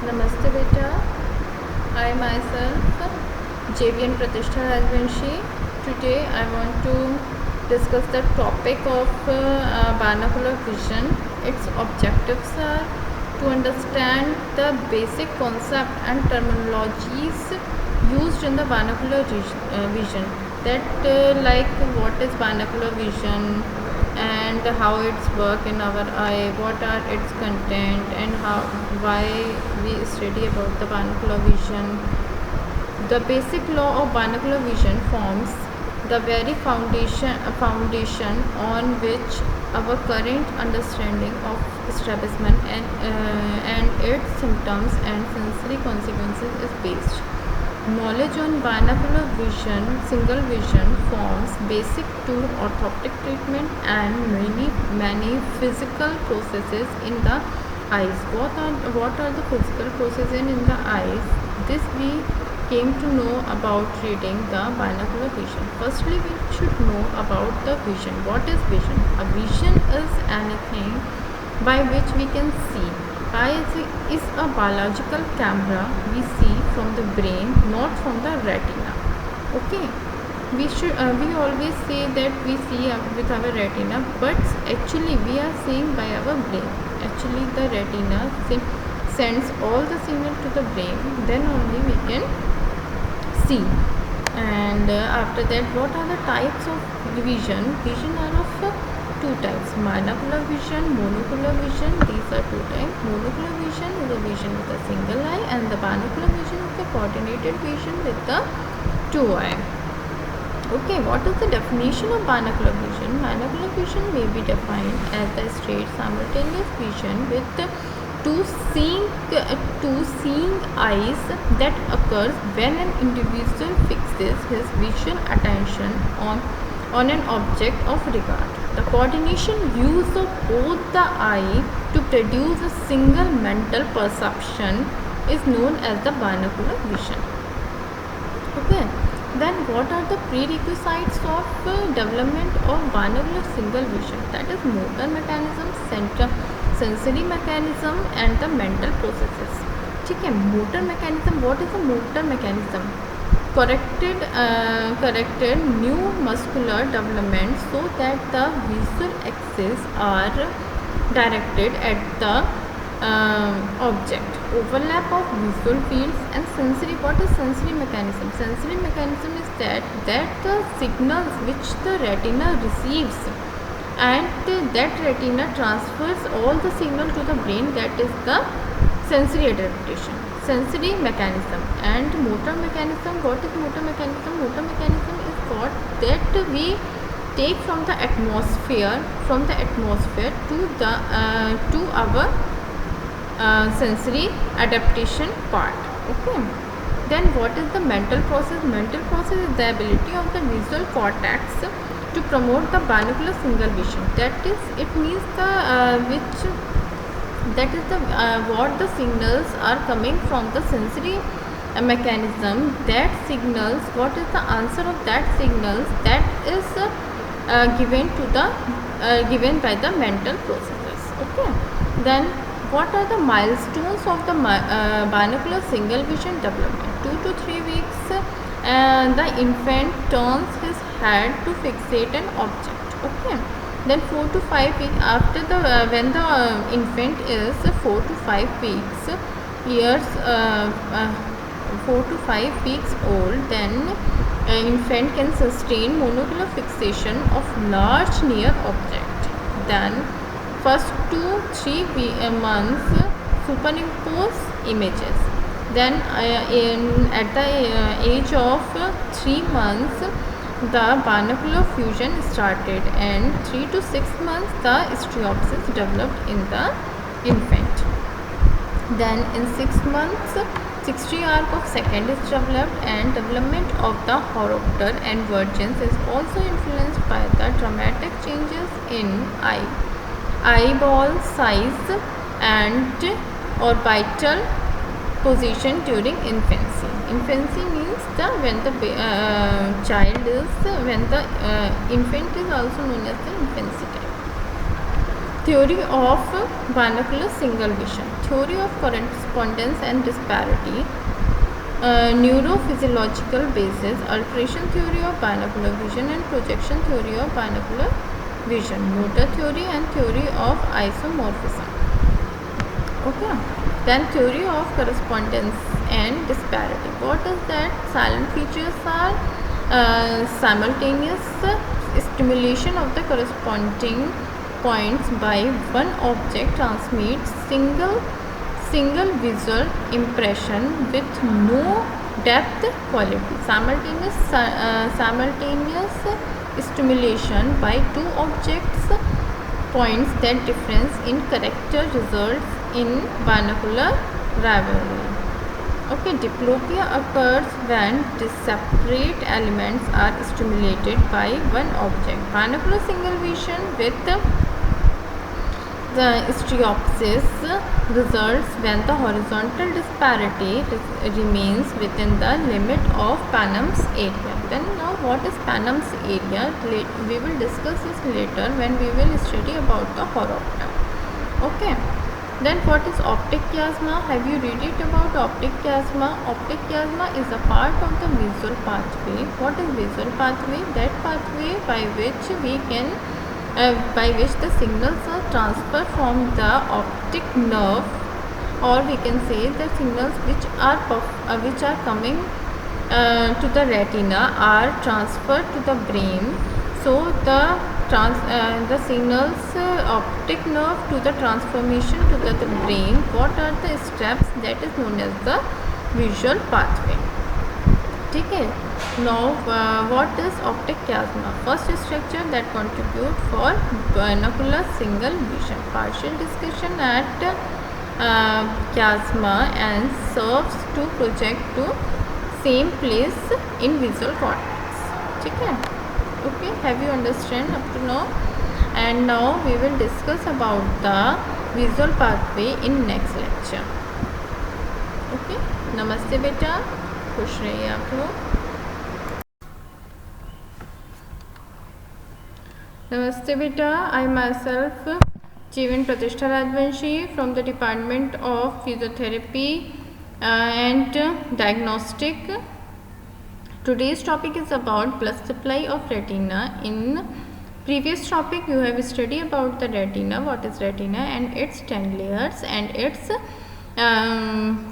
Namaste beta. I myself JVN Pratishtha Rajvanshi. Today I want to discuss the topic of binocular vision. Its objectives are to understand the basic concept and terminologies used in the binocular vision. That like what is binocular vision and how it's work in our eye, what are its content, and why we study about the binocular vision. The basic law of binocular vision forms the very foundation on which our current understanding of establishment and its symptoms and sensory consequences is based. Knowledge on binocular vision, single vision, forms basic to orthoptic treatment and many physical processes in the eyes. What are the physical processes in the eyes? This we came to know about reading the binocular vision. Firstly, we should know about the vision. What is vision? A vision is anything by which we can see. Eye is a biological camera we see from the brain, not from the retina. Okay, we always say that we see with our retina, but actually we are seeing by our brain. Actually, the retina sends all the signal to the brain, then only we can see. And after that, what are the types of vision? Vision are of two types: binocular vision, monocular vision. These are two types. Monocular vision is a vision with a single eye, and the binocular vision is a coordinated vision with the two eye. Okay, what is the definition of binocular vision? Binocular vision may be defined as the straight simultaneous vision with two seeing eyes that occurs when an individual fixes his visual attention on an object of regard. The coordination use of both the eye to produce a single mental perception is known as the binocular vision. Okay, then what are the prerequisites of development of binocular single vision? That is motor mechanism, sensory mechanism and the mental processes. ठीक है, motor mechanism. What is a motor mechanism? Corrected new muscular development so that the visual axes are directed at the object. Overlap of visual fields and sensory. What is sensory mechanism? Sensory mechanism is that the signals which the retina receives and that retina transfers all the signal to the brain. That is the sensory adaptation. Sensory mechanism. And motor mechanism. What is motor mechanism? Motor mechanism is what that we take from the atmosphere to our sensory adaptation part. Okay, then what is the mental process? Mental process is the ability of the visual cortex to promote the binocular single vision. That is, it means what the signals are coming from the sensory mechanism. That signals, what is the answer of that signals? That is given by the mental processes. Okay, then what are the milestones of the binocular single vision development? 2 to 3 weeks, the infant turns his head to fixate an object. Okay, then 4 to 5 weeks after when the infant is 4 to 5 weeks 4 to 5 weeks old, then infant can sustain monocular fixation of large near object. Then first 2-3 months superimpose images. Then at the age of 3 months the binocular fusion started, and 3 to 6 months the striopsis developed in the infant. Then in 6 months 60 arc of second is developed, and development of the horopter and vergence is also influenced by the dramatic changes in eyeball size and orbital position during infancy. Infancy means when the infant is also known as the infancy time. Theory of binocular single vision, theory of correspondence and disparity, neurophysiological basis, alteration theory of binocular vision and projection theory of binocular vision, motor theory and theory of isomorphism. Okay, then theory of correspondence and disparity. What is that? Silent features are simultaneous stimulation of the corresponding points by one object transmits single visual impression with no depth quality. Simultaneous stimulation by two objects points that difference in character results in binocular rivalry. Okay, diplopia occurs when separate elements are stimulated by one object. Binocular single vision with the stereopsis results when the horizontal disparity remains within the limit of Panam's area. Then now what is Panam's area? We will discuss this later when we will study about the horopter. Okay. Then what is optic chiasma? Have you read it about optic chiasma? Optic chiasma is a part of the visual pathway. What is visual pathway? That pathway by which the signals are transferred from the optic nerve, or we can say the signals which are coming to the retina are transferred to the brain. So the signals optic nerve to the transformation to the brain. What are the steps? That is known as the visual pathway. Okay. Now what is optic chiasma? First structure that contribute for binocular single vision. Partial discussion at chiasma and serves to project to same place in visual cortex. Okay. Okay, have you understand up to now? And now we will discuss about the visual pathway in next lecture. Okay, नमस्ते बेटा, खुश रहिए आप लोग. Namaste beta, I myself Jeevan Pratishtha Rajvanshi from the Department of Physiotherapy and Diagnostic. Today's topic is about blood supply of retina. In previous topic you have studied about the retina, what is retina and its 10 layers and its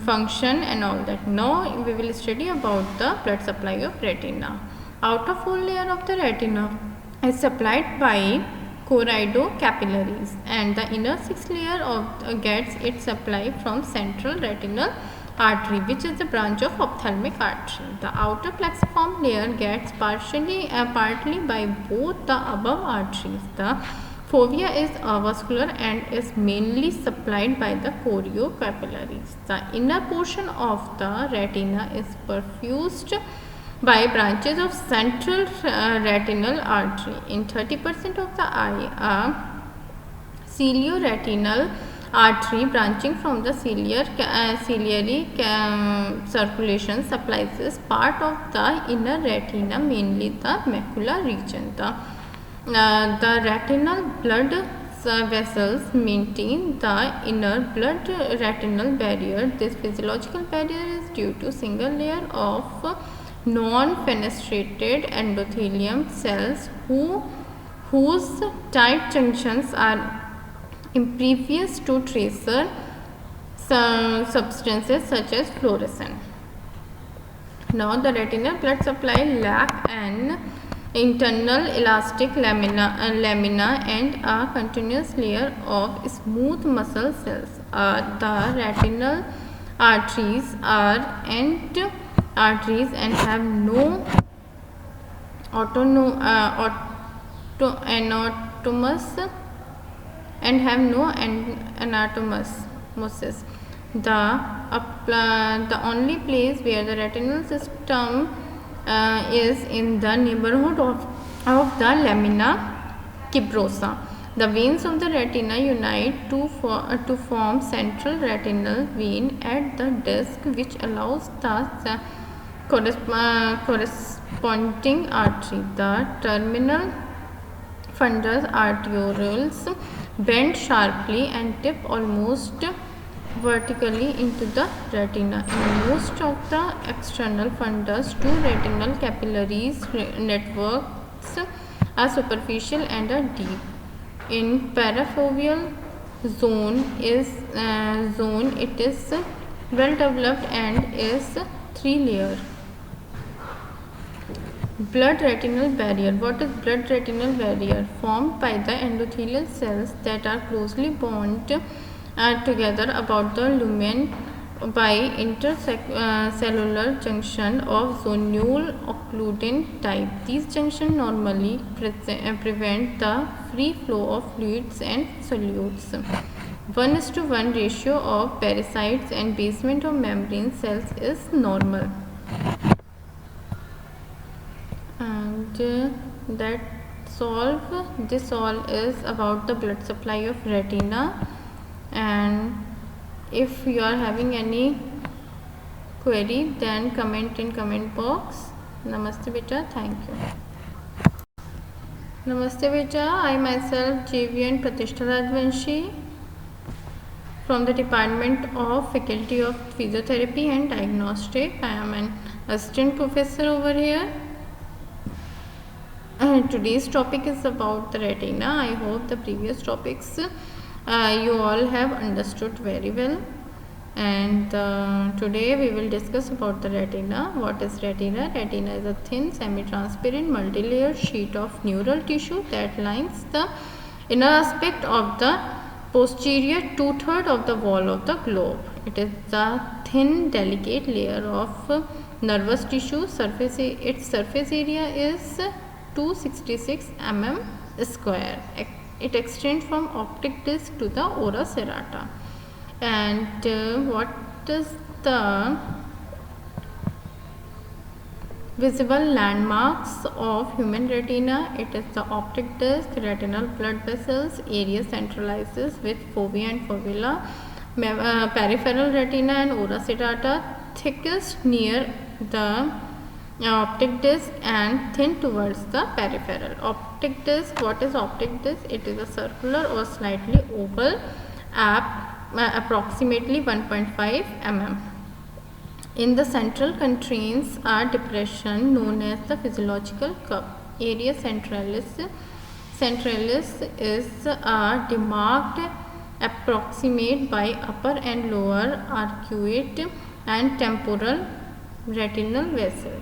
function and all that. Now we will study about the blood supply of retina. Outer full layer of the retina is supplied by choroidal capillaries and the inner 6 layer of gets its supply from central retinal artery, which is the branch of ophthalmic artery. The outer plexiform layer gets partly by both the above arteries. The fovea is avascular and is mainly supplied by the choriocapillaries. The inner portion of the retina is perfused by branches of central retinal artery. In 30% of the eye, a cilioretinal artery branching from the ciliary circulation supplies this part of the inner retina, mainly the macula region. The retinal blood vessels maintain the inner blood retinal barrier. This physiological barrier is due to single layer of non-fenestrated endothelium cells whose tight junctions are impervious to tracer substances such as fluorescent. Now the retinal blood supply lack an internal elastic lamina and a continuous layer of smooth muscle cells. The retinal arteries are end arteries and have no anastomosis. The only place where the retinal system is in the neighborhood of the lamina fibrosa. The veins of the retina unite to form central retinal vein at the disc, which allows the corresponding artery. The terminal fundus arterioles bend sharply and tip almost vertically into the retina. In most of the external fundus, two retinal capillaries networks are superficial and are deep. In parafoveal zone, it is well developed and is 3-layer. Blood retinal barrier. What is blood retinal barrier? Formed by the endothelial cells that are closely bound together about the lumen by intercellular junction of zonule occludin type. These junctions normally prevent the free flow of fluids and solutes. 1:1 ratio of pericytes and basement of membrane cells is normal. And this all is about the blood supply of retina. And if you are having any query, then comment in comment box. Namaste beta. Thank you. Namaste beta. I myself JVN Pratishtha Rajvanshi from the Department of Faculty of Physiotherapy and Diagnostic. I am an assistant professor over here. Today's topic is about the retina. I hope the previous topics you all have understood very well, and today we will discuss about the retina. What is retina? Retina is a thin semi-transparent multi-layered sheet of neural tissue that lines the inner aspect of the posterior 2/3 of the wall of the globe. It is the thin delicate layer of nervous tissue. Its surface area is 266 mm square. It extends from optic disc to the ora serrata. And what is the visible landmarks of human retina? It is the optic disc, retinal blood vessels, area centralizes with fovea and fovula, peripheral retina and ora serrata, thickest near the optic disc and thin towards the peripheral. Optic disc. What is optic disc? It is a circular or slightly oval approximately 1.5 mm. In the central contains a depression known as the physiological cup. Area centralis is a demarked approximate by upper and lower arcuate and temporal retinal vessel,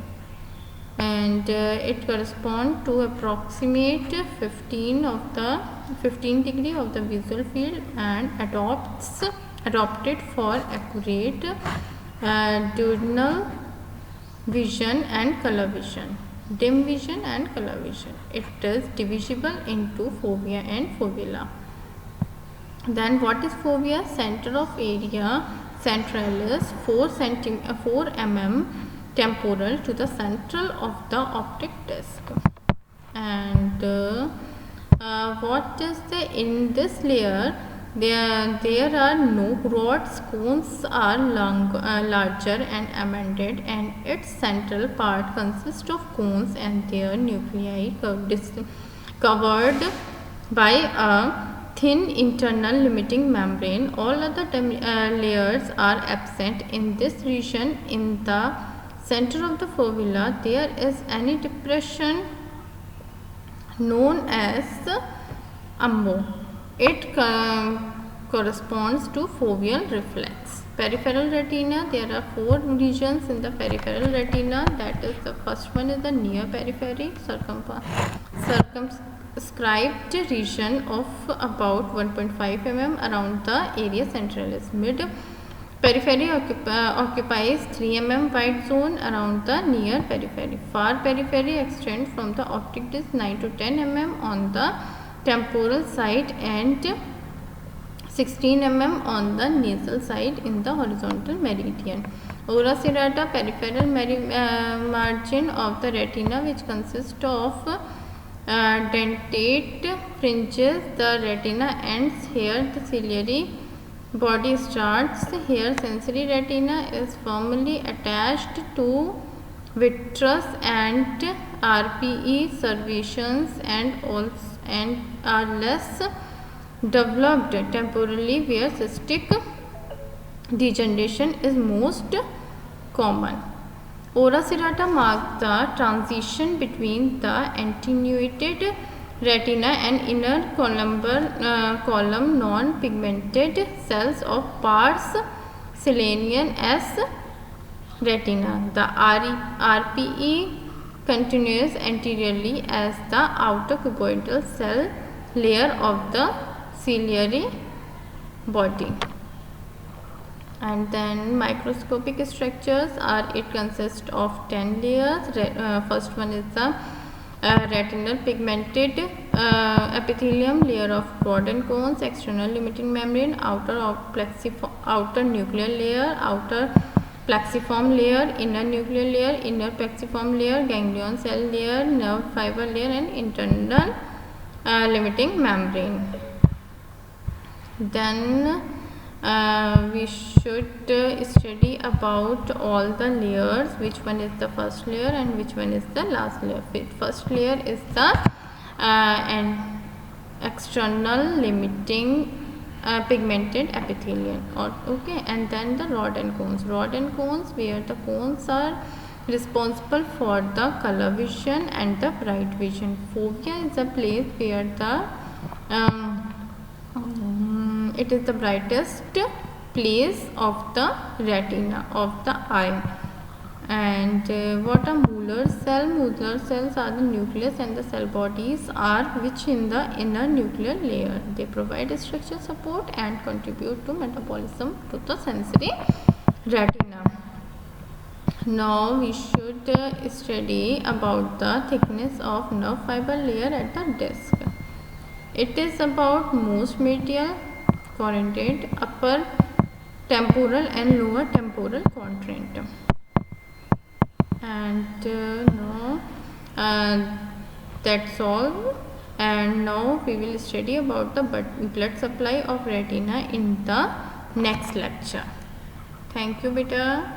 and it corresponds to approximate 15 degree of the visual field and adopted for accurate diurnal vision and color vision, dim vision and color vision. It is divisible into fovea and fovula. Then what is fovea? Center of area centralis 4 mm temporal to the central of the optic disc. And what is in this layer? There are no rods. Cones are larger and amended, and its central part consists of cones and their nuclei covered by a thin internal limiting membrane. All other layers are absent in this region. In the center of the fovula there is any depression known as umbo. It corresponds to foveal reflex. Peripheral retina. There are 4 regions in the peripheral retina. That is, the first one is the near periphery, circumscribed region of about 1.5 mm around the area centralis. Mid periphery occupies 3 mm wide zone around the near periphery. Far periphery extends from the optic disc 9 to 10 mm on the temporal side and 16 mm on the nasal side in the horizontal meridian. Ora serrata, peripheral margin of the retina, which consists of dentate fringes. The retina ends here. The ciliary body starts here. Sensory retina is firmly attached to vitreous and RPE servations and are less developed temporarily where cystic degeneration is most common. Ora serrata marks the transition between the attenuated retina and inner column non-pigmented cells of pars Selenium S retina. The RPE continues anteriorly as the outer cuboidal cell layer of the ciliary body. And then microscopic structures are, it consists of 10 layers. First one is the retinal pigmented epithelium, layer of rod and cones, external limiting membrane, outer nuclear layer, outer plexiform layer, inner nuclear layer, inner plexiform layer, ganglion cell layer, nerve fiber layer, and internal limiting membrane. Then we should study about all the layers, which one is the first layer and which one is the last layer. First layer is the and external limiting pigmented epithelium, okay, and then the rod and cones where the cones are responsible for the color vision and the bright vision. Fovea is a place where the it is the brightest place of the retina of the eye. And what are Muller cell? Muller cells are the nucleus and the cell bodies are which in the inner nuclear layer. They provide structural support and contribute to metabolism to the sensory retina. Now we should study about the thickness of nerve fiber layer at the disc. It is about most medial, quadrant, upper temporal and lower temporal quadrant. And that's all. And now we will study about the blood supply of retina in the next lecture. Thank you, beta.